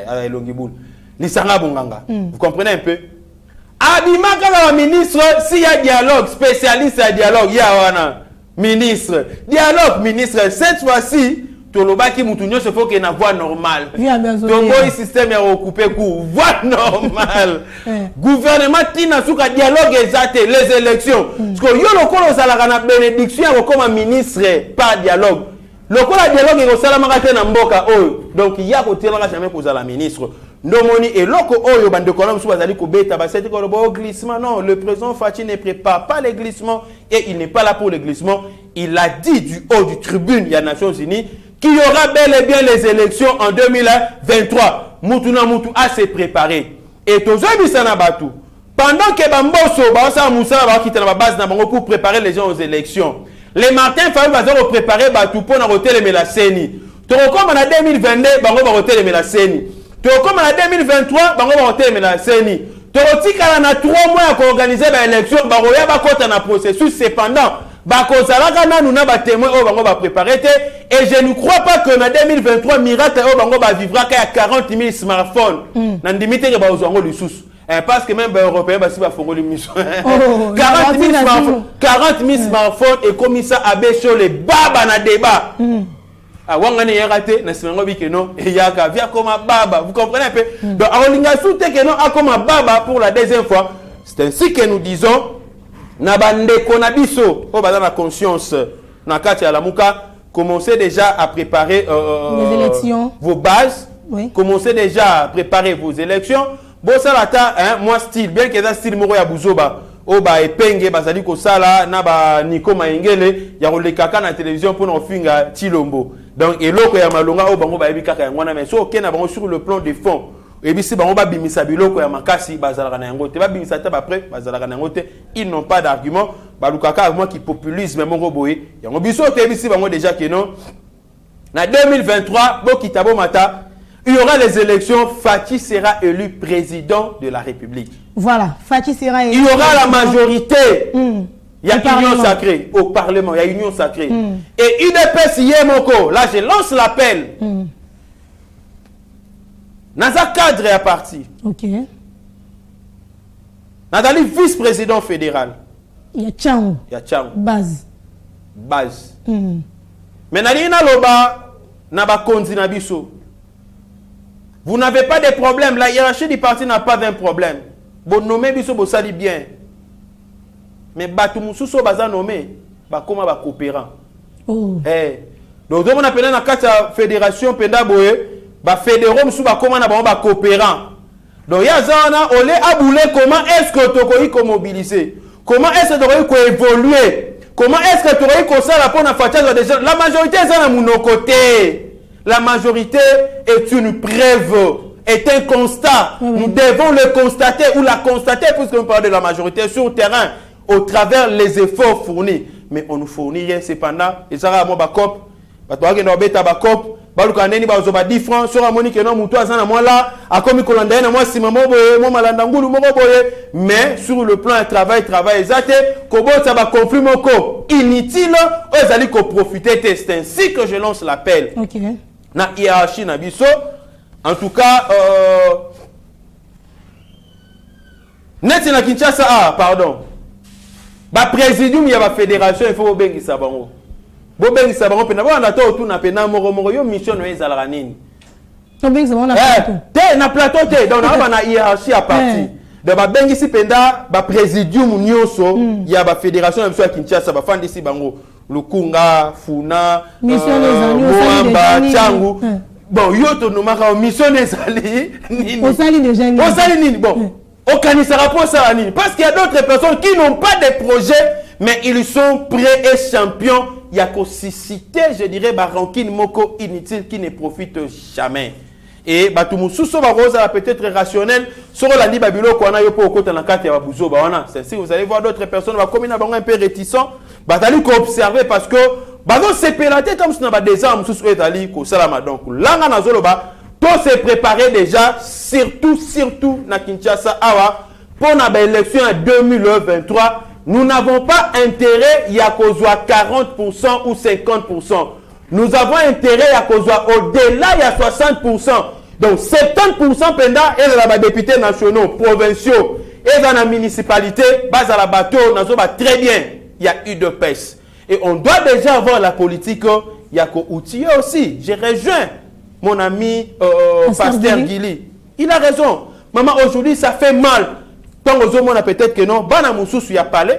azali longi bulu lisanga bonganga vous comprenez un peu abimaka la ministre si ya dialogue spécialiste ya dialogue ya wana ministre dialogue ministre cette fois-ci tolobaki mutu nyonso faut que na voix normale donc système ya recouper court voix normale gouvernement tina suka dialogue ezate les élections parce que yo lokolo salaka na bénédiction ya comme ministre par dialogue lokola dialogue ekosalamaka te na mboka oyo donc ya kotelaka jamais kozala ministre ndomoni eloko oyo bandeko na musu bazali kobeta baseti ko bo glissement non le président Fachi ne prépare pas les glissements et il n'est pas là pour les glissements il a dit du haut du tribune ya Nations Unies qu'il y aura bel et bien les élections en 2023 mutuna mutu a se préparer et tozobisa na batu pendant que bamboso ba musala ba kitana ba base na bango pour préparer les gens aux élections les Martin Fayulu va préparer batu pour na hôtel la seni to comme en 2022 bango ba hôtel la seni to comme en 2023 bango ba hôtel la seni to tika na 3 mois pour organiser ba élection ba roya ba kota na processus cependant ba kozalaka nanu na ba témoin o bango ba préparer te et je ne crois pas que en 2023 miracle o bango ba vivra ka 40 000 smartphones na ndimite ke ba ozango lisusu parce que même les Européens bah si va faire l'émission 40 000 smartphones et comme ça abesso les baba na débat ah wangani yaraté na simango bi non et yaka via comme baba vous comprenez un peu donc arolinga soute que non a comme baba pour la deuxième fois c'est ainsi que nous disons na bande konabiso o bana na conscience na kati ya lamuka commencez déjà à préparer
les élections
vos bases commencez déjà à préparer vos élections bon ça lata hein moi style bien que ça style moko ya buzoba o ba epenge bazali ko sala na ba Nico Maingele ya kolekaka na télévision pour finga Chilombo donc eloko ya malonga o bango ba ebikaka ya ngwana mais so kena bango sur le plan des fonds et bi si bango ba bimisa biloko ya makasi bazalaka na yango te ba bimisa ta après bazalaka na yango te ils n'ont pas d'argument ba lukaka moi qui populisme moko boye yango biso te bi si bango déjà que non na 2023 bo kitabo mata il y aura les élections, Fachi sera élu président de la République.
Voilà, Fachi sera élu.
Il y aura la majorité. Il y a union sacrée au Parlement, il y a union sacrée. Et UDPS Yemoko, là je lance l'appel. Naza cadre à parti.
Ok.
Nazali vice-président fédéral.
Il y a Tchang.
Il y a Tchang.
Base.
Base. Mais Nalina Loba, Naba Konzi Nabiso. Vous n'avez pas de problème. La hiérarchie du parti n'a pas d'un problème. Vous nommez Bisso Bossali bien. Mais Batumoussousso Baza nommé. Bakoma ba coopérant.
Oh.
Donc, on appelle dans la fédération Pendaboye. Ba fédérom sous bakoma na ba coopérant. Donc, il y a Zana, on les aboulé. Comment est-ce que tu peux mobiliser? Comment est-ce que tu peux évoluer? Comment est-ce que tu peux faire la bonne affaire des gens? La majorité est à mon côté. La majorité est une preuve, est un constat. Nous devons le constater ou la constater puisque nous parlons de la majorité sur le terrain au travers les efforts fournis. Mais on nous fournit rien cependant. Et ça va à mon backup. Parce que nous avons un backup. Balukaneni ba ozoba 10 francs sur Monique non muto azana moi là a comme kolanda na moi si maman boye moi malanda ngulu moko boye mais sur le plan travail exact kobo ça va conflit moko inutile ezali ko profiter c'est ainsi que je lance l'appel.
OK.
Na hiérarchie na biso en tout cas net na Kinshasa pardon ba présidium ya ba fédération il faut bengisa bango bobengisa bango pena bana to tout na pena moko yo mission no ezalaka nini
to bengisa bango na plateau
te na plateau te donc na ba hiérarchie à parti de ba bengisi penda ba présidium nyonso ya ba fédération na biso ya Kinshasa ba fandisi bango Lukunga, Funa, Moamba, Tchangu. Bon, yo to nomaka mission ezali nini?
Osali déjà nini?
Osali nini? Bon, au Kanisara pour ça, parce qu'il y a d'autres personnes qui n'ont pas de projets, mais ils sont prêts et champions. Il y a qu'aussi cité, je dirais, rancune moko inutile qui ne profite jamais. Et Batumususo Barosa peut-être rationnel sur la Liba Bilo qu'on a eu pour côté dans la carte ya Babuzo Bawana. Si vous allez voir d'autres personnes va comme un peu réticents, batali ko observer parce que bazo se pélater comme si on a des armes sous etali ko salama donc là na zoloba tout se préparer déjà surtout na Kinshasa awa pour la élection en 2023. Nous n'avons pas intérêt il y a qu'au 40% ou 50%. Nous avons intérêt à cause au-delà, il y a 60%. Donc 70% pendant et les députés nationaux, provinciaux et dans la municipalité, base à la bateau, très bien. Il y a eu de pêche. Et on doit déjà avoir la politique, il y a qu'au outiller aussi. J'ai rejoint mon ami Pasteur Guili. Il a raison. Maman, aujourd'hui, ça fait mal. Tant aux hommes, on a peut-être que non. Bana Moussous, il y a parlé.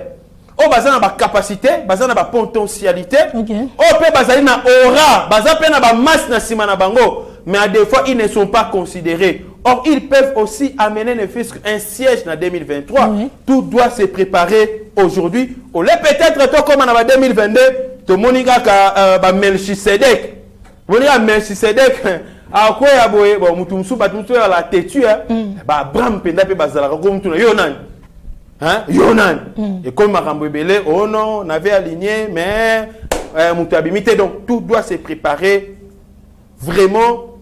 Oh, bazana ba capacité, bazana ba potentialité. Okay. Oh, pe bazali na aura, bazana pe na ba masse na sima na bango. Mais à des fois, ils ne sont pas considérés. Or, ils peuvent aussi amener ne fût un siège en 2023. Oui. Tout doit se préparer aujourd'hui. Au lieu peut-être, toi, comme en 2022, tu moniga ka ba Melchisedek. Moniga Melchisedek. A quoi ya boye, bon, mutumsu batumsu la têtu, ba Bram penda pe bazala comme tout yonan. Hein? Yonan. Et comme Marambo Belé, oh non, on avait aligné, mais Moutabimité. Donc tout doit se préparer vraiment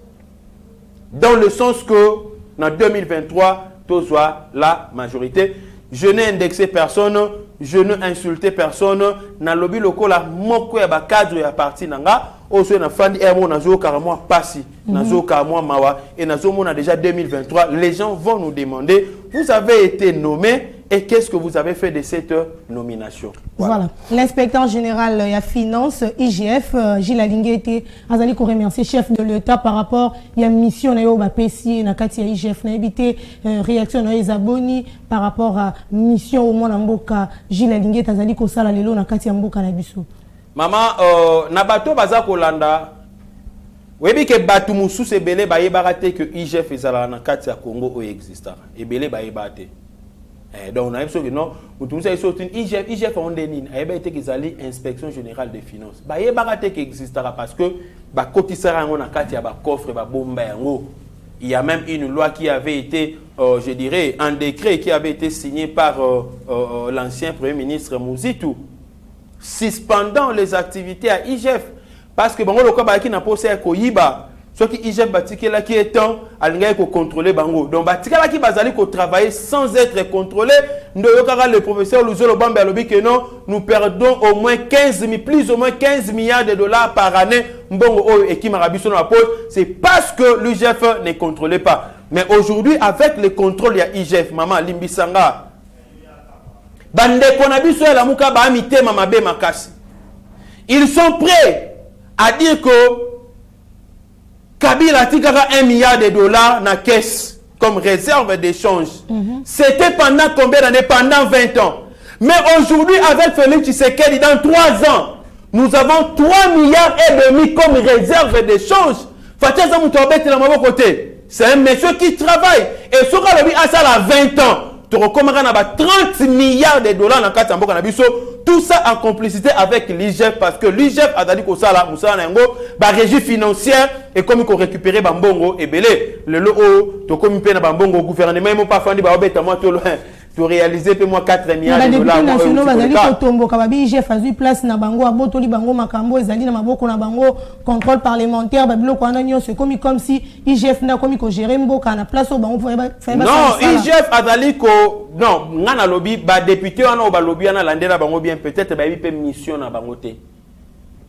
dans le sens que en 2023, tout soit la majorité. Je n'ai indexé personne, je n'ai insulté personne. Dans le lobby local, moko ya bakadre ya parti nanga. Aussi na fandi emo nazo karamo pasi, nazo karamo mawa et nazo mona déjà 2023. Les gens vont nous demander, vous avez été nommé. Et qu'est-ce que vous avez fait de cette nomination?
Voilà. L'inspecteur général de la finance, IGF, Gilles Alinguete, a remercié chef de l'État par rapport à la mission de PSI, na IGF, na évité réaction de abonnés par rapport à la mission au Mboka. Gilles Alinguete, a dit que ça, lelo na kati ya Mboka na biso.
Maman, na bato baza kolanda. Webi ke batu musu se belé ba yebarate que IGF ezala na kati ya Congo o exista. Et belé ba yebate. Donc, on a dit que non, IGF on dénine, il a été inspection générale des finances. Il y a baraté qui existera parce que il y a même une loi qui avait été, je dirais, un décret qui avait été signé par l'ancien Premier ministre Mouzitou, suspendant les activités à IGF. Parce que bon, le cas qui n'a pas posé à Koyiba. Ce qui IGF batikela qui est temps à contrôler bango. Donc batikela qui bazali ko travailler sans être contrôlé. Le professeur Luzolo Bamba lobi que non, nous perdons au moins plus ou moins 15 milliards de dollars par année. Mbongo o et qui marabiso na pose, c'est parce que l'IGF ne contrôlait pas. Mais aujourd'hui avec le contrôle il y a IGF, maman Limbisanga. Bande konabiso la muka ba amité mama be makasi. Ils sont prêts à dire que Kabila a tiré 1 milliard de dollars dans la caisse comme réserve d'échange. C'était pendant combien d'années? Pendant 20 ans. Mais aujourd'hui, avec Félix Tshisekedi, dans 3 ans, nous avons 3 milliards et demi comme réserve d'échange. C'est un monsieur qui travaille. Et ce qu'il a ça à 20 ans. Tu recommandes 30 milliards de dollars dans le Mboka Nabiso. Tout ça en complicité avec l'IGF parce que l'IGF a dit que ça là, Moussa Nango, régie financière et comme il faut récupérer Bambongo et Belé, le lot, tu comme il peut Bambongo gouvernement, ils m'ont pas fait des moi tout loin. Pour réaliser moi 4 milliards de dollars. Les députés nationaux bazali kotombo kababi IGF a eu place na bango abotoli bango makambo ezali na maboko na bango contrôle parlementaire babilo ko ananyo c'est comme si IGF na komi ko gérer mboka na place au bango pour faire non IGF azali ko non ngana lobby ba député wana ba lobby na landela bango bien peut-être ba bi mission na bango te.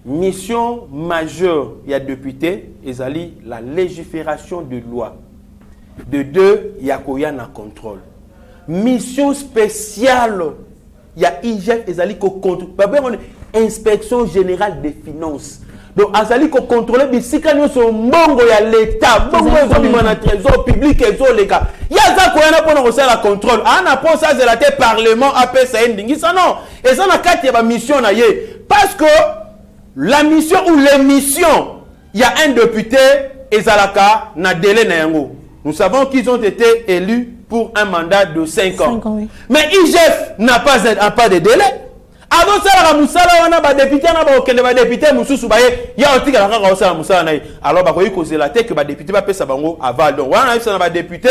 Mission majeure il y a député ezali la légifération de loi. De deux il y a koya na contrôle. Mission spéciale. Il y a IGF et Zali qui contrôle. Inspection générale des finances. Donc, Azali qui contrôle, mais si quand sur Mongo, il y a l'État, Mongo, il y a le trésor public, il y a les gars. Il y a ça qu'on a pour faire la contrôle. On a pour ça, c'est la Parlement, après ça, ça non. Et ça, on a 4 missions. Parce que la mission ou l'émission, il y a un député, et Zalaka, na délai na yango. Nous savons qu'ils ont été élus pour un mandat de 5 ans.
5 ans, oui.
Mais IGF n'a pas de délai. Avant ça, la Moussala, on a des députés, on a des députés, Moussou, il y a un truc à la Moussala. Alors, bah, vous causer la tête que les députés va payer ça aval. Donc, on a des députés.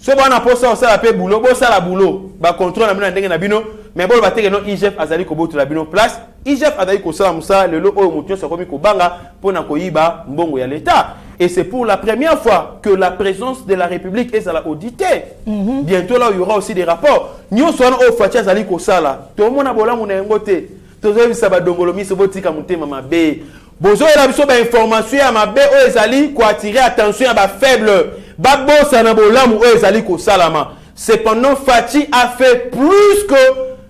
Ce qu'on a posé ça, la boulot, ça la boulot, bah contrôle la mine na bino, mais bon ba teke non IGF azali ko botu la bino place, IGF azali ko sala musa le lo o mutio sokomi ko banga pona ko yiba mbongo ya l'état. Et c'est pour la première fois que la présence de la République est à la auditée. Bientôt là il y aura aussi des rapports. Nyo soana o fatia azali ko sala. To mona bola mona ngote. To zo bisa ba dongolomi so botika mutema mabe. Bozo la biso ba information ya mabe o ezali ko attirer attention ya ba faible. Cependant, Fati a fait plus que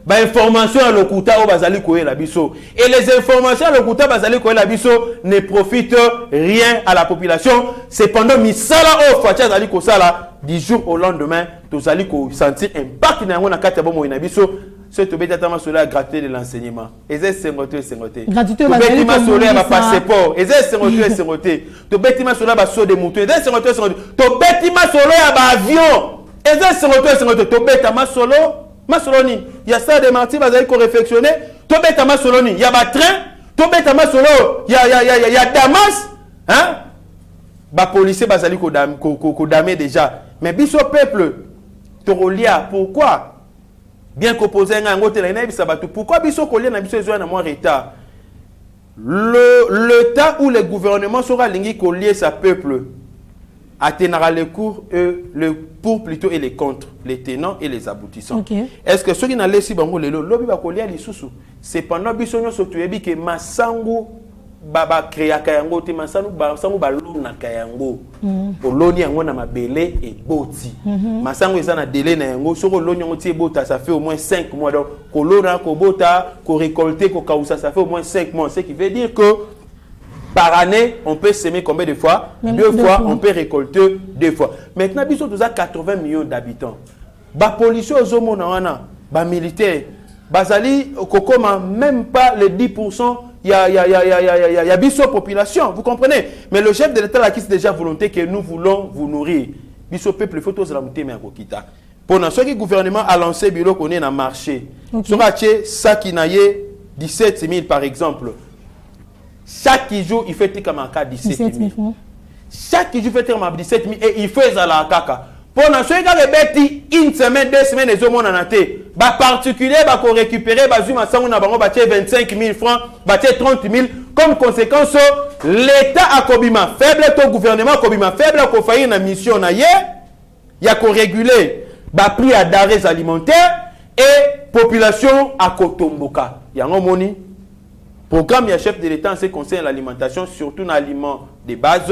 l'information à l'Okuta au Bazali Koé Labiso. Et les informations à l'Okuta Bazali Koé Labiso ne profitent rien à la population. Cependant, Misala au Fati Azali Kosala, 10 jours au lendemain, tu allez sentir un impact dans la Katabomo Inabiso. C'est tout bête à sur la gratuité de l'enseignement. Et c'est 50. Gratuité de l'enseignement. Passeport. Et c'est 50. Tu bête sur la saut des moutons. Et c'est 50. Tu bête sur l'avion. Et c'est 50. Tu bête à solo. Masoloni. Il y a ça des martyrs, vous allez réflexionner. Tu bête à Soloni. Il y a un train. Tu bête à solo. Il y a Damas. Hein? Les policiers, vous allez condamner déjà. Mais biso peuple, tu relia. Pourquoi? Bien qu'opposé à un côté, pourquoi biso collier na biso ezwa na moins retard? Le temps où le gouvernement sera lingi collier sa peuple atteindra les cours le pour plutôt et les contre, les tenants et les aboutissants. Okay. Est-ce que ceux qui n'ont laissé bango lelo lobi ba collier li susu? C'est pendant biso nyo sotu ebi ke masangu baba créa kayango te masangu ba lona kayango. Oloni yango na mabele et boti. Masangu eza na délai na yango soko loni yango ti bota ça fait au moins 5 mois donc kolona ko bota ko récolter ko kausa ça fait au moins 5 mois, ce qui veut dire que par année on peut semer combien de fois? Deux fois, on peut récolter 2 fois. Maintenant biso tous a 80 millions d'habitants. Ba police ozomona wana, ba militaire, bazali kokoma même pas les 10%. Il y a biso population, vous comprenez? Mais le chef de l'État a qui c'est déjà volonté que nous voulons vous nourrir. Biso peuple, il faut tous la monter, mais à Kokita. Pendant ce que le gouvernement a lancé, bilo qu'on est dans le marché. Sur ça qui n'a 17 000 par exemple. Chaque jour, il fait comme un cas 17 000. Chaque jour, il fait comme 17 000 et il fait à la caca. Pendant ce que une semaine, 2 semaines, les hommes ont été particulier, qu'on récupérer, Zuma Sango na bango 25 000 francs, 30 000. Comme conséquence, l'État a kobima faible, ton gouvernement a kobima faible, qu'on faillit une mission na il y a qu'on réguler, prix à denrées alimentaires et population à Kotomboka. Il y a un moni. Programme, il y a chef de l'État en ce qui concerne l'alimentation, surtout dans l'aliment de base.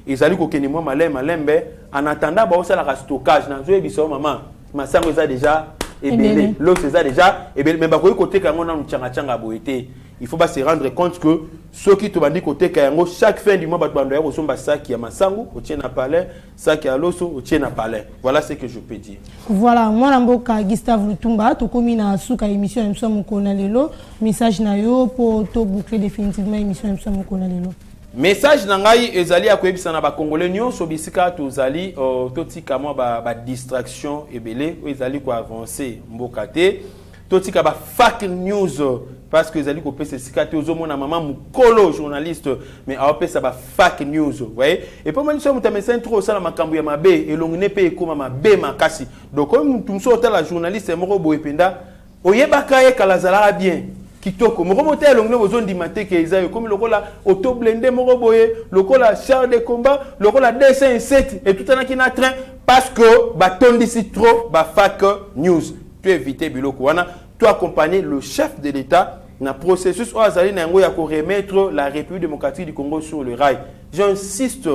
Ils allaient au Kenimo Malembe. En attendant, il y a un stockage. Dans le biso maman, ma sang est déjà ébélé. L'eau c'est déjà ébélé. Mais côté quand on a un tchanga boité, il faut pas se rendre compte que ceux qui te bandit côté quand chaque fin du mois, bah tu vas avoir ça qui a masango, au tien à palais, ça qui a l'osso, au tien à palais. Voilà ce que je peux dire. Voilà, moi Namboka Gustave Lutumba, tu commis na souka émission émission mukona lelo, message na yo pour te boucler définitivement émission émission mukona lelo. Message nangai ezali akoyebisa na ba congolais nyonso bisika tozali totika moi ba distraction ebele ezali ko avancer mboka te totika ba fake news parce que ezali ko pesa sika te ozomona maman mukolo journaliste mais apesa ba fake news ouais et pour moi nous sommes message trop ça la makambo ya mabe elongine pe ekoma mabe makasi donc comme tumso otala journaliste moko boyependa oyebaka ye kalazala bien kitoko mokomote elongine besoin d'imate ke izayo comme lokola auto blindé moko boye lokola char de combat lokola DC7 et tout anaki na train parce que batondisi trop ba fake news tu éviter biloko wana tu accompagner le chef de l'État dans le processus où azali na ngo ya ko remettre la République démocratique du Congo sur le rail. J'insiste,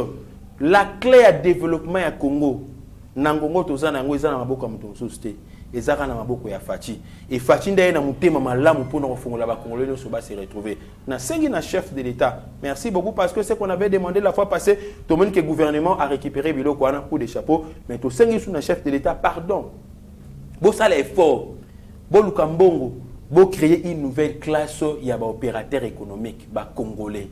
la clé à développement ya Congo nangongo tozana ngo ezana maboko ya muto société ezaka na maboko ya Fachi et Fachi ndaye na mutema malamu pour nous fongola ba congolais nous va se retrouver na sengi na chef de l'État. Merci beaucoup parce que c'est qu'on avait demandé la fois passée tout le monde que le gouvernement a récupéré biloko wana coup de chapeau mais to sengi sous na chef de l'État pardon. Bo ça l'effort. Bo lukambongo bo créer une nouvelle classe ya ba opérateur économique ba congolais.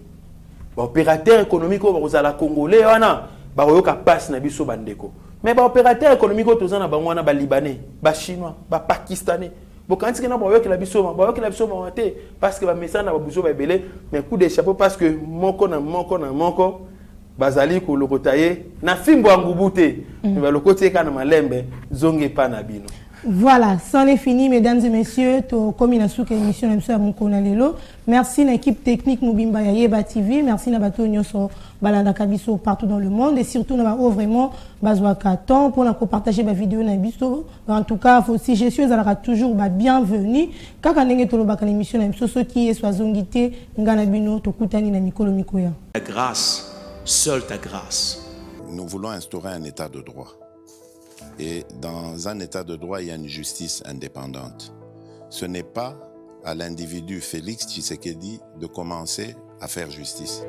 Ba opérateur économique ba kozala congolais wana ba yoka passe na biso bandeko. Mais les opérateurs économiques, tous en ont des Libanais, des Chinois, des Pakistanais. Quand ils ont la biso, parce que les messages n'ont pas besoin de mais coup de chapeau parce que mon bazali ko lokotaye na fimbo angubute mais le côté kana malembe zonge pa na bino.
Voilà, c'en est fini, mesdames et messieurs. Comme il a sous émission, merci à l'équipe technique Mubimba Yeba TV. Merci à Bato Nyoso Balanda Kabiso partout dans le monde. Et surtout, nous avons vraiment besoin de temps pour partager ma vidéo. En tout cas, si je suis toujours bienvenue. Quand on est dans l'émission, ceux qui sont zongité, Nganabino, Tokutani, Namikolo Mikoya.
Ta grâce, seule ta grâce.
Nous voulons instaurer un état de droit. Et dans un état de droit, il y a une justice indépendante. Ce n'est pas à l'individu Félix Tshisekedi de commencer à faire justice.